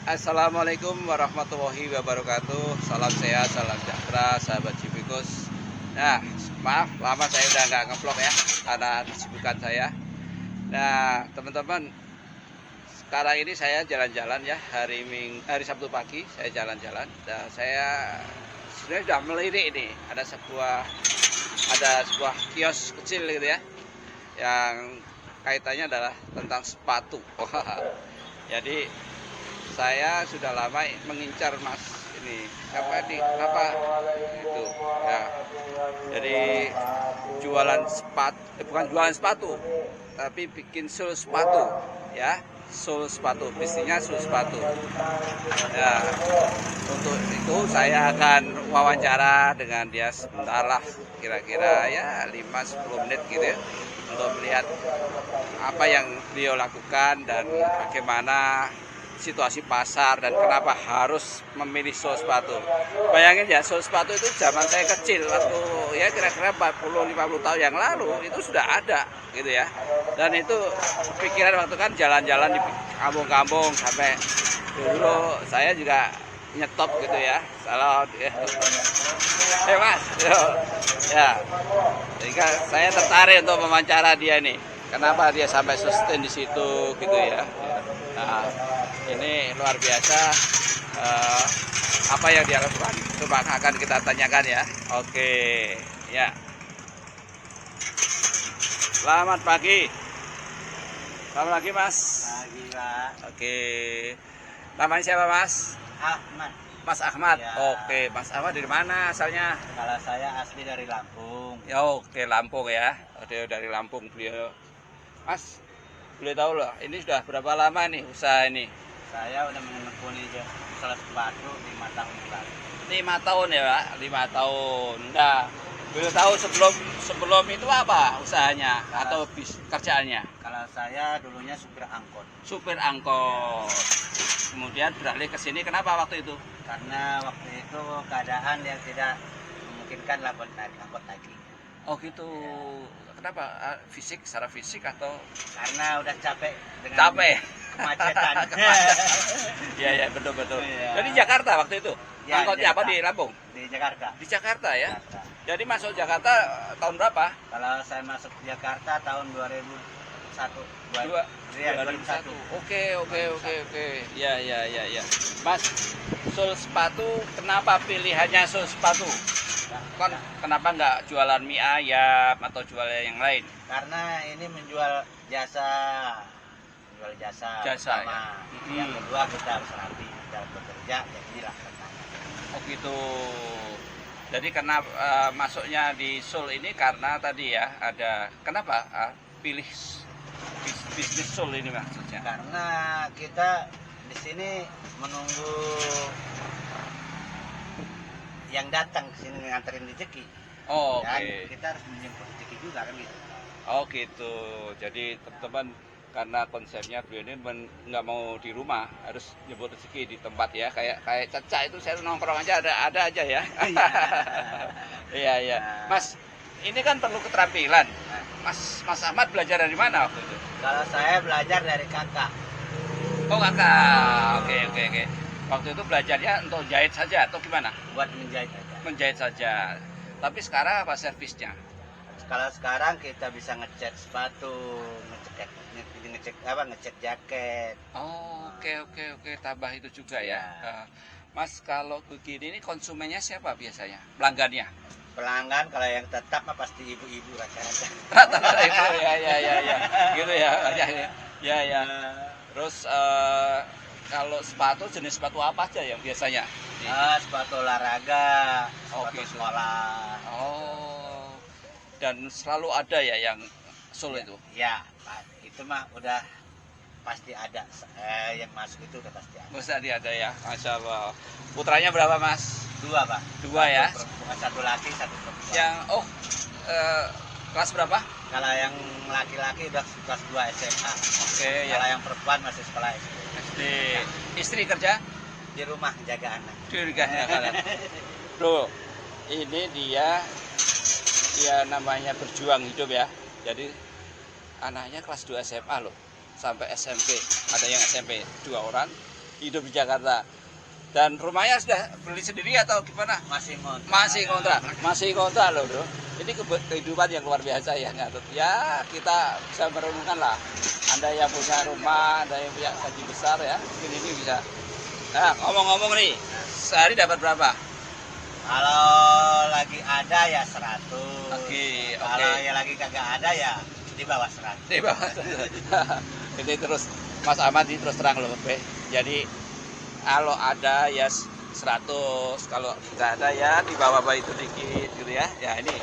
Assalamualaikum warahmatullahi wabarakatuh. Salam sehat, salam sejahtera, sahabat Civikus. Nah, maaf lama saya udah nggak ngevlog ya, karena kesibukan saya. Nah, teman-teman, sekarang ini saya jalan-jalan ya, hari Sabtu pagi saya jalan-jalan. Dan saya sebenarnya sudah melirik ini, ada sebuah kios kecil gitu ya, yang kaitannya adalah tentang sepatu. Jadi saya sudah lama mengincar Mas ini apa itu ya. Jadi jualan sepatu, bukan jualan sepatu, tapi bikin sul sepatu ya, sul sepatu, bisnisnya sul sepatu ya. Untuk itu saya akan wawancara dengan dia sebentar lah, kira-kira ya 5-10 menit gitu ya, untuk melihat apa yang beliau lakukan dan bagaimana situasi pasar dan kenapa harus memilih sol sepatu. Bayangin ya, sol sepatu itu zaman saya kecil, waktu ya kira-kira 40-50 tahun yang lalu itu sudah ada gitu ya. Dan itu pikiran waktu kan jalan-jalan di kampung-kampung, sampai dulu saya juga nyetop gitu ya. Salah ya. Mas, ya. Sehingga saya tertarik untuk mewawancara dia nih. Kenapa dia sampai sustain di situ gitu ya. Nah, ini luar biasa apa yang dia lakukan. Coba akan kita tanyakan ya. Oke, ya. Selamat pagi. Selamat pagi, Mas. Pagi, Pak. Oke. Namanya siapa, Mas? Ahmad. Mas Ahmad. Ya. Oke, Mas Ahmad dari mana asalnya? Kalau saya asli dari Lampung. Ya, oke, Lampung ya. Dia dari Lampung beliau. Mas, boleh tahu loh, ini sudah berapa lama nih usaha ini? Saya udah menekuni usaha sepatu 5 tahun lalu. 5 tahun ya, Pak? 5 tahun. Nah, boleh tahu sebelum itu apa usahanya atau kerjaannya? Kalau saya dulunya supir angkot. Supir angkot. Kemudian beralih ke sini, kenapa waktu itu? Karena waktu itu keadaan yang tidak memungkinkan angkot lagi. Oh gitu. Kenapa? Secara fisik atau? Karena udah capek dengan kemacetan. Iya, ya, betul-betul. Iya. Jadi Jakarta waktu itu? Ya, Angkotnya apa Jakarta. di Lampung? Di Jakarta. Di Jakarta ya? Jakarta. Jadi masuk Jakarta tahun berapa? Kalau saya masuk Jakarta tahun 2001. Iya, 2001. Oke. Ya. Mas, sul sepatu, kenapa pilihannya sul sepatu? Kan kenapa nggak jualan mie ayam atau jualan yang lain? Karena ini menjual jasa Jasa, pertama. ya. Yang kedua kita harus rapi dalam bekerja, jadilah pertama. Oh gitu. Jadi karena masuknya di sul ini karena tadi ya ada, kenapa pilih bisnis sul ini maksudnya? Karena kita di sini menunggu yang datang ke sini nganterin rezeki. Oh, Dan oke. kita harus menjemput rezeki juga kan gitu. Oh gitu. Jadi teman-teman, karena konsepnya beliau ini nggak mau di rumah, harus nyebut rezeki di tempat ya. Kayak Caca itu saya nongkrong aja ada aja ya. Iya. Mas, ini kan perlu keterampilan. Mas Ahmad belajar dari mana waktu itu? Kalau saya belajar dari kakak. Oh kakak. Oke. Waktu itu belajarnya untuk jahit saja atau gimana? Buat menjahit aja. Menjahit saja. Tapi sekarang apa servisnya? Kalau sekarang kita bisa ngecat sepatu, ngecek jaket. Oh, oke. Tambah itu juga ya. Ya. Mas, kalau begini ini konsumennya siapa biasanya? Pelanggannya? Pelanggan kalau yang tetap mah pasti ibu-ibu rata-rata. Itu ya. Gitu ya. Ya. Terus kalau sepatu, jenis sepatu apa aja yang biasanya? Sepatu olahraga, sepatu gitu. sekolah. Oh. Dan selalu ada ya yang sul itu? Ya, Pak, itu mah udah pasti ada. Yang masuk itu udah pasti ada. Mesti ada ya, Masya Allah. Putranya berapa, Mas? 2, Pak. 2 ya? Satu laki, satu perempuan. Yang, kelas berapa? Kalau yang laki-laki udah kelas 2 SMA. Oke, Kalau ya. yang perempuan masih sekolah SD. SD. Istri kerja? Di rumah jaga anak. Curiga kalian. Bro, ini dia namanya berjuang hidup ya. Jadi anaknya kelas 2 SMA loh, sampai SMP. Ada yang SMP 2 orang, hidup di Jakarta. Dan rumahnya sudah beli sendiri atau gimana? Masih ngontrak. Masih kontrak loh, bro. Ini kehidupan yang luar biasa ya, Ngatut. Ya, kita bisa merenungkan lah. Anda yang punya rumah, Anda yang punya gaji besar ya, mungkin ini bisa. Nah, ngomong-ngomong nih, sehari dapat berapa? Kalau lagi ada ya 100. Oke. Kalau yang lagi kagak ada ya di bawah 100. Di bawah. Ini terus Mas Ahmad ini terus terang loh, Be. Jadi kalau ada ya 100, kalau nggak ada ya di bawah itu dikit gitu ya. Ya ini.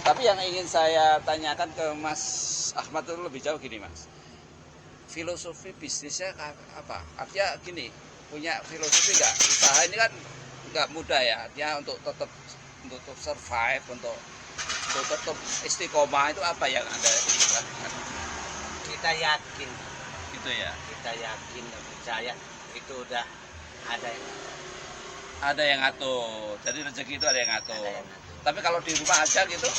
Tapi yang ingin saya tanyakan ke Mas Ahmad itu lebih jauh gini, Mas. Filosofi bisnisnya apa? Artinya gini, punya filosofi nggak? Usaha ini kan nggak mudah ya, artinya untuk tetap survive, untuk tetap istiqomah itu apa yang Anda lakukan? Kita yakin, Gitu ya. kita yakin dan percaya itu udah ada yang Ada yang ngatur. Jadi rezeki itu ada yang ngatur. ada yang ngatur. Tapi kalau di rumah aja gitu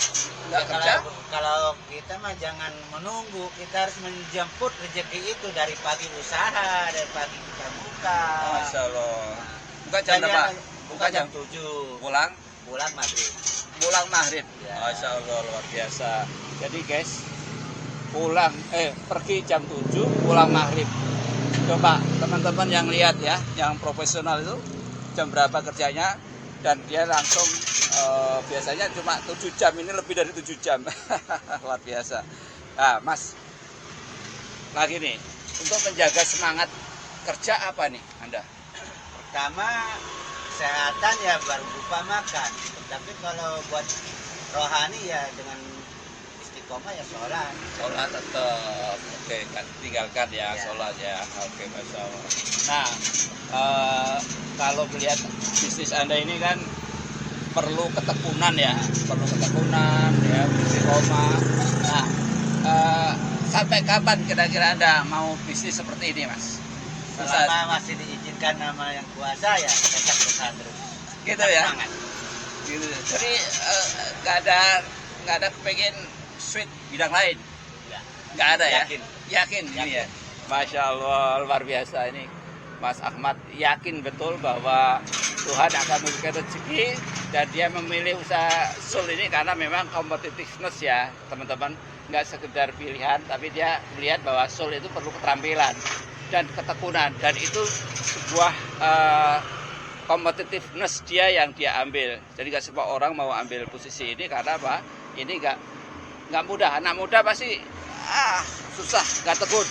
nggak Ya, kerja? kalau kita mah jangan menunggu, kita harus menjemput rezeki itu dari pagi usaha, dari pagi kita buka. Masya Allah. Buka jam berapa? Buka jam 7. Pulang Maghrib. pulang maghrib. Ya. Masya Allah, luar biasa. Jadi guys, pergi jam 7, pulang maghrib. Coba teman-teman yang lihat ya, yang profesional itu jam berapa kerjanya, dan dia langsung biasanya cuma 7 jam, ini lebih dari 7 jam. Luar biasa. Nah, Mas, lagi nih, untuk menjaga semangat kerja apa nih Anda? Pertama kesehatan ya baru lupa makan. Tapi kalau buat rohani ya dengan istiqomah ya sholat. Sholat tetap, oke, kan tinggalkan ya, Ya. sholat ya, oke, Masya Allah. Nah, kalau melihat bisnis Anda ini kan perlu ketekunan ya, istiqomah. Nah, sampai kapan kira-kira Anda mau bisnis seperti ini, Mas? Selama masih diizinkan nama yang kuasa ya tetap berusaha terus. Gitu Tetap ya. semangat. Gitu. Jadi nggak ada kepengen switch bidang lain, Ya. nggak ada ya. Yakin. Gini ya. Masya Allah, luar biasa ini. Mas Ahmad yakin betul bahwa Tuhan akan memberikan rezeki, dan dia memilih usaha sul ini karena memang competitiveness ya teman-teman, nggak sekedar pilihan, tapi dia melihat bahwa sul itu perlu keterampilan dan ketekunan, dan itu sebuah competitiveness dia yang dia ambil. Jadi nggak semua orang mau ambil posisi ini karena apa? Ini nggak mudah. Anak muda pasti susah, nggak tekun.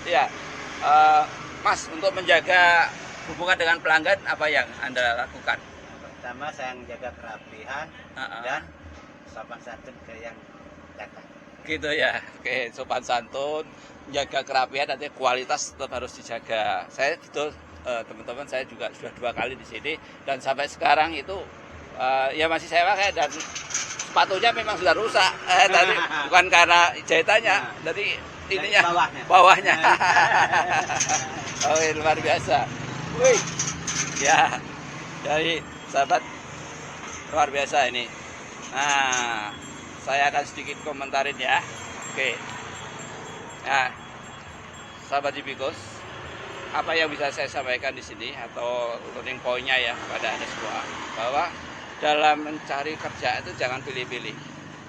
Ya. Mas, untuk menjaga hubungan dengan pelanggan apa yang Anda lakukan? Pertama saya menjaga kerapihan dan sopan santun ke yang datang. Gitu ya. Oke, sopan santun, menjaga kerapihan, nanti kualitas tetap harus dijaga. Saya betul, teman-teman, saya juga sudah 2 kali di sini, dan sampai sekarang itu ya masih saya pakai, dan sepatunya memang sudah rusak. Tadi bukan karena jahitannya, dari ininya bawahnya. Oh, luar biasa. Wih. Ya. Jadi sahabat, luar biasa ini. Nah, saya akan sedikit komentarin ya. Oke. Nah, sahabat Ibikus, apa yang bisa saya sampaikan di sini atau learning point-nya ya kepada Anda semua, bahwa dalam mencari kerja itu jangan pilih-pilih.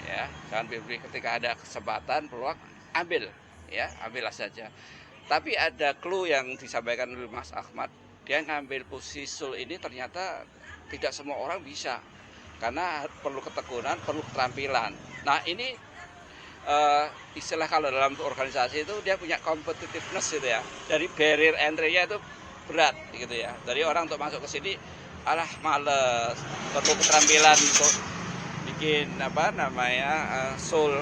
Ya, jangan pilih-pilih. Ketika ada kesempatan, peluang, ambil ya, ambillah saja. Tapi ada clue yang disampaikan oleh Mas Ahmad, dia ngambil posisi sul ini ternyata tidak semua orang bisa, karena perlu ketekunan, perlu keterampilan. Nah ini istilah kalau dalam organisasi itu dia punya competitiveness gitu ya, dari barrier entry-nya itu berat gitu ya. Dari orang untuk masuk ke sini, males, perlu keterampilan untuk bikin sul,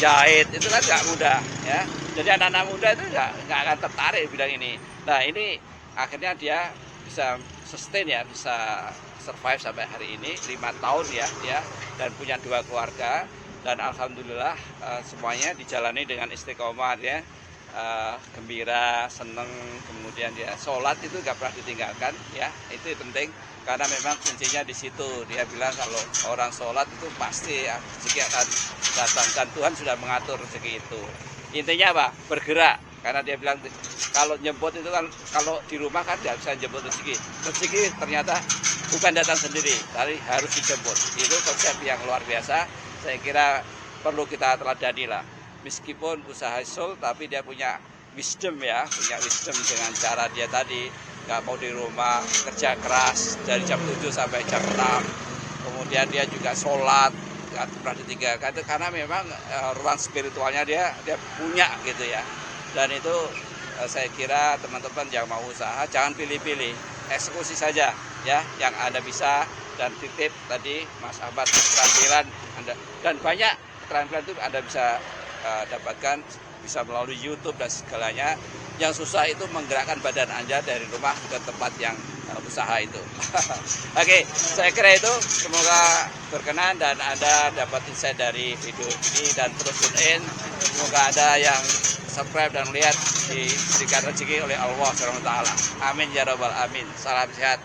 jahit, itu kan nggak mudah ya. Jadi anak-anak muda itu nggak akan tertarik di bidang ini. Nah ini akhirnya dia bisa sustain ya, bisa survive sampai hari ini 5 tahun ya, dan punya 2 keluarga, dan alhamdulillah semuanya dijalani dengan istiqomah ya, gembira, seneng, kemudian ya sholat itu nggak pernah ditinggalkan ya, itu penting. Karena memang kuncinya di situ. Dia bilang kalau orang sholat itu pasti rezeki akan datang, dan Tuhan sudah mengatur rezeki itu. Intinya apa? Bergerak. Karena dia bilang kalau jemput itu kan, kalau di rumah kan tidak bisa jemput rezeki. Rezeki ternyata bukan datang sendiri, tapi harus dijemput. Itu konsep yang luar biasa. Saya kira perlu kita teladani lah. Meskipun usaha sul, tapi dia punya wisdom ya, punya wisdom dengan cara dia tadi nggak mau di rumah, kerja keras dari jam 7 sampai jam 6. Kemudian dia juga sholat, nggak pernah ditinggalkan, karena memang ruang spiritualnya dia punya gitu ya. Dan itu saya kira teman-teman yang mau usaha jangan pilih-pilih, eksekusi saja ya yang Anda bisa, dan titip tadi Mas Ahmad keterampilan Anda, dan banyak keterampilan itu Anda bisa dapatkan bisa melalui YouTube dan segalanya. Yang susah itu menggerakkan badan Anda dari rumah ke tempat yang usaha itu. Oke, saya kira itu semoga berkenan dan Anda dapat insight dari video ini, dan terus tune in. Semoga ada yang subscribe dan lihat diberikan rezeki oleh Allah SWT. Amin ya rabbal amin. Salam sehat.